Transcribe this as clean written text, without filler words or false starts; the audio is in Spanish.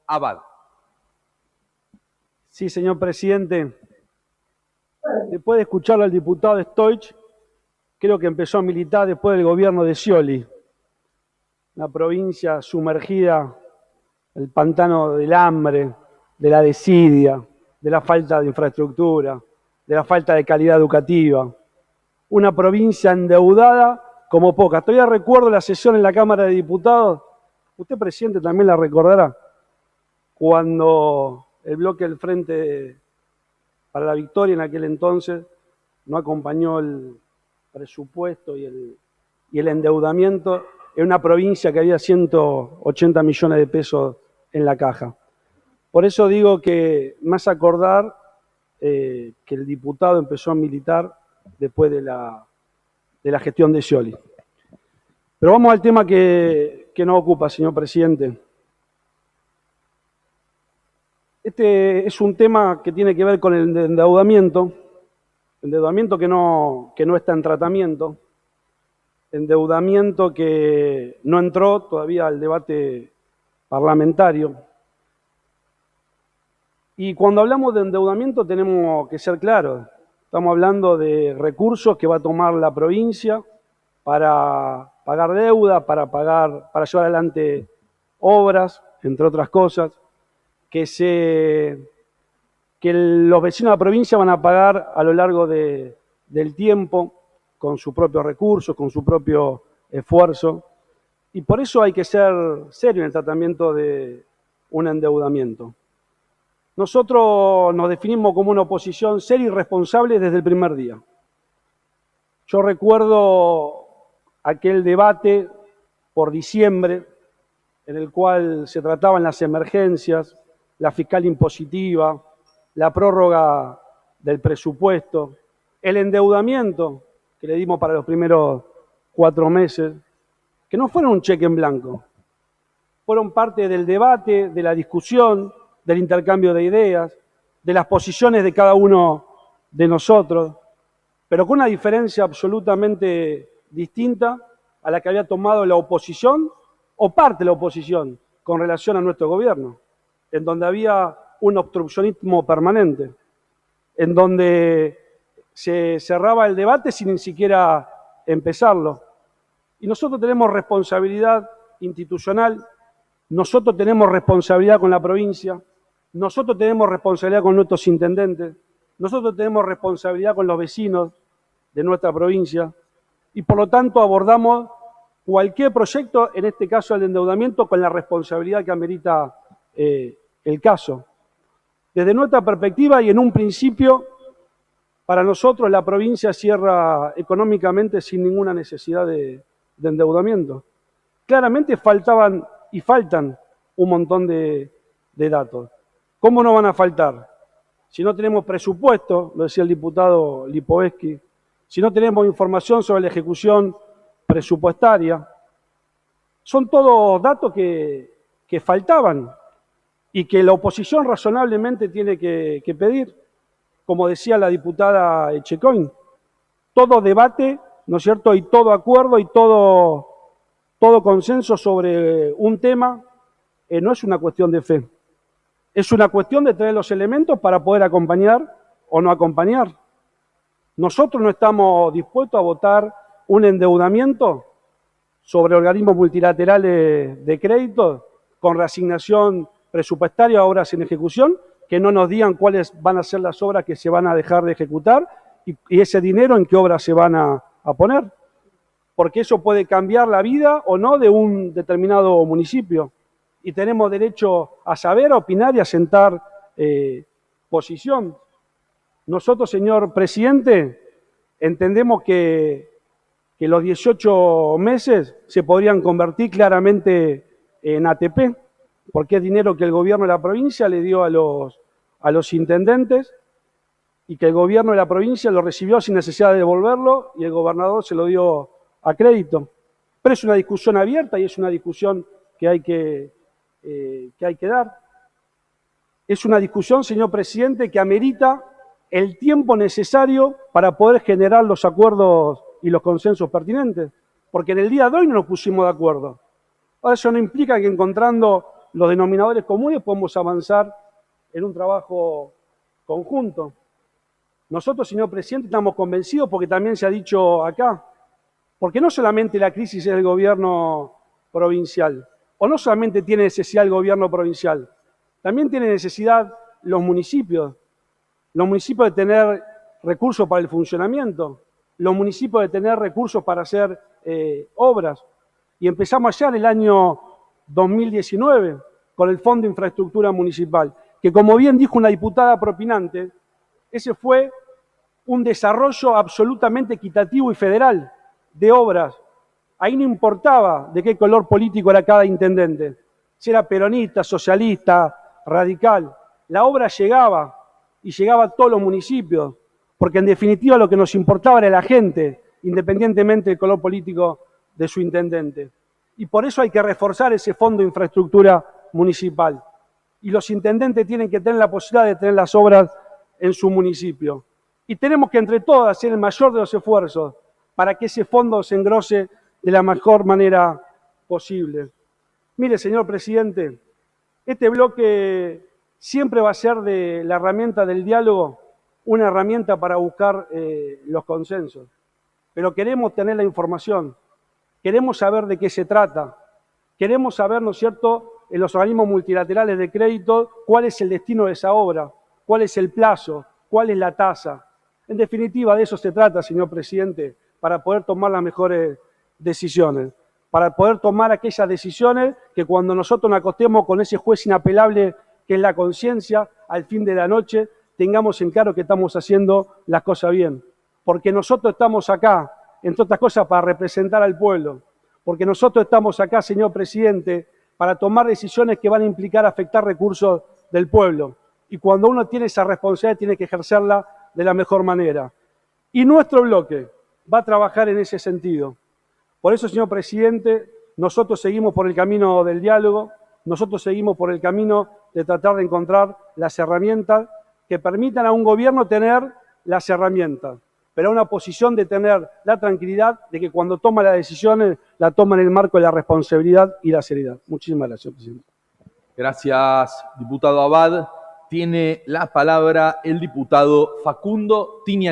Abad. Sí, señor presidente. Después de escucharlo al diputado Stoich, creo que empezó a militar después del gobierno de Scioli, una provincia sumergida en el pantano del hambre, de la desidia, de la falta de infraestructura, de la falta de calidad educativa. Una provincia endeudada como poca. Todavía recuerdo la sesión en la Cámara de Diputados, usted, presidente, también la recordará, cuando el bloque del Frente para la Victoria en aquel entonces no acompañó el presupuesto y el endeudamiento en una provincia que había 180 millones de pesos en la caja. Por eso digo que más acordar que el diputado empezó a militar después de la gestión de Scioli. Pero vamos al tema que nos ocupa, señor presidente. Este es un tema que tiene que ver con el endeudamiento que no está en tratamiento, endeudamiento que no entró todavía al debate parlamentario. Y cuando hablamos de endeudamiento tenemos que ser claros. Estamos hablando de recursos que va a tomar la provincia para pagar deuda, para llevar adelante obras, entre otras cosas, que los vecinos de la provincia van a pagar a lo largo del tiempo con sus propios recursos, con su propio esfuerzo. Y por eso hay que ser serio en el tratamiento de un endeudamiento. Nosotros nos definimos como una oposición seria y responsable desde el primer día. Yo recuerdo aquel debate por diciembre en el cual se trataban las emergencias, la fiscal impositiva, la prórroga del presupuesto, el endeudamiento que le dimos para los primeros 4 meses, que no fueron un cheque en blanco, fueron parte del debate, de la discusión, del intercambio de ideas, de las posiciones de cada uno de nosotros, pero con una diferencia absolutamente distinta a la que había tomado la oposición o parte de la oposición con relación a nuestro gobierno, en donde había un obstruccionismo permanente, en donde se cerraba el debate sin ni siquiera empezarlo. Y nosotros tenemos responsabilidad institucional, nosotros tenemos responsabilidad con la provincia, nosotros tenemos responsabilidad con nuestros intendentes, nosotros tenemos responsabilidad con los vecinos de nuestra provincia y por lo tanto abordamos cualquier proyecto, en este caso el endeudamiento, con la responsabilidad que amerita el caso. Desde nuestra perspectiva y en un principio, para nosotros la provincia cierra económicamente sin ninguna necesidad de endeudamiento. Claramente faltaban y faltan un montón de datos. ¿Cómo no van a faltar? Si no tenemos presupuesto, lo decía el diputado Lipovetsky, si no tenemos información sobre la ejecución presupuestaria, son todos datos que faltaban y que la oposición razonablemente tiene que pedir. Como decía la diputada Echecoin, todo debate, ¿no es cierto?, y todo acuerdo y todo consenso sobre un tema no es una cuestión de fe. Es una cuestión de traer los elementos para poder acompañar o no acompañar. Nosotros no estamos dispuestos a votar un endeudamiento sobre organismos multilaterales de crédito con reasignación presupuestaria a obras en ejecución, que no nos digan cuáles van a ser las obras que se van a dejar de ejecutar y ese dinero en qué obras se van a poner, porque eso puede cambiar la vida o no de un determinado municipio. Y tenemos derecho a saber, a opinar y a sentar posición. Nosotros, señor presidente, entendemos que los 18 meses se podrían convertir claramente en ATP, porque es dinero que el gobierno de la provincia le dio a los intendentes y que el gobierno de la provincia lo recibió sin necesidad de devolverlo y el gobernador se lo dio a crédito. Pero es una discusión abierta y es una discusión que hay que dar. Es una discusión, señor presidente, que amerita el tiempo necesario para poder generar los acuerdos y los consensos pertinentes, porque en el día de hoy no nos pusimos de acuerdo. Ahora, eso no implica que encontrando los denominadores comunes, podemos avanzar en un trabajo conjunto. Nosotros, señor presidente, estamos convencidos, porque también se ha dicho acá, porque no solamente la crisis es del gobierno provincial, o no solamente tiene necesidad el gobierno provincial, también tiene necesidad los municipios de tener recursos para el funcionamiento, los municipios de tener recursos para hacer obras. Y empezamos allá en el año 2019 con el Fondo de Infraestructura Municipal, que como bien dijo una diputada propinante, ese fue un desarrollo absolutamente equitativo y federal de obras. Ahí no importaba de qué color político era cada intendente, si era peronista, socialista, radical. La obra llegaba y llegaba a todos los municipios, porque en definitiva lo que nos importaba era la gente, independientemente del color político de su intendente. Y por eso hay que reforzar ese Fondo de Infraestructura Municipal. Y los intendentes tienen que tener la posibilidad de tener las obras en su municipio. Y tenemos que entre todos hacer el mayor de los esfuerzos para que ese fondo se engrose de la mejor manera posible. Mire, señor presidente, este bloque siempre va a ser de la herramienta del diálogo una herramienta para buscar los consensos. Pero queremos tener la información, queremos saber de qué se trata, queremos saber, ¿no es cierto?, en los organismos multilaterales de crédito, cuál es el destino de esa obra, cuál es el plazo, cuál es la tasa. En definitiva, de eso se trata, señor presidente, para poder tomar las mejores decisiones, para poder tomar aquellas decisiones que cuando nosotros nos acostemos con ese juez inapelable que es la conciencia, al fin de la noche, tengamos en claro que estamos haciendo las cosas bien. Porque nosotros estamos acá, entre otras cosas, para representar al pueblo. Porque nosotros estamos acá, señor presidente, para tomar decisiones que van a implicar afectar recursos del pueblo. Y cuando uno tiene esa responsabilidad, tiene que ejercerla de la mejor manera. Y nuestro bloque va a trabajar en ese sentido. Por eso, señor presidente, nosotros seguimos por el camino del diálogo, nosotros seguimos por el camino de tratar de encontrar las herramientas que permitan a un gobierno tener las herramientas, pero a una posición de tener la tranquilidad de que cuando toma las decisiones, la toma en el marco de la responsabilidad y la seriedad. Muchísimas gracias, presidente. Gracias, diputado Abad. Tiene la palabra el diputado Facundo Tiniani.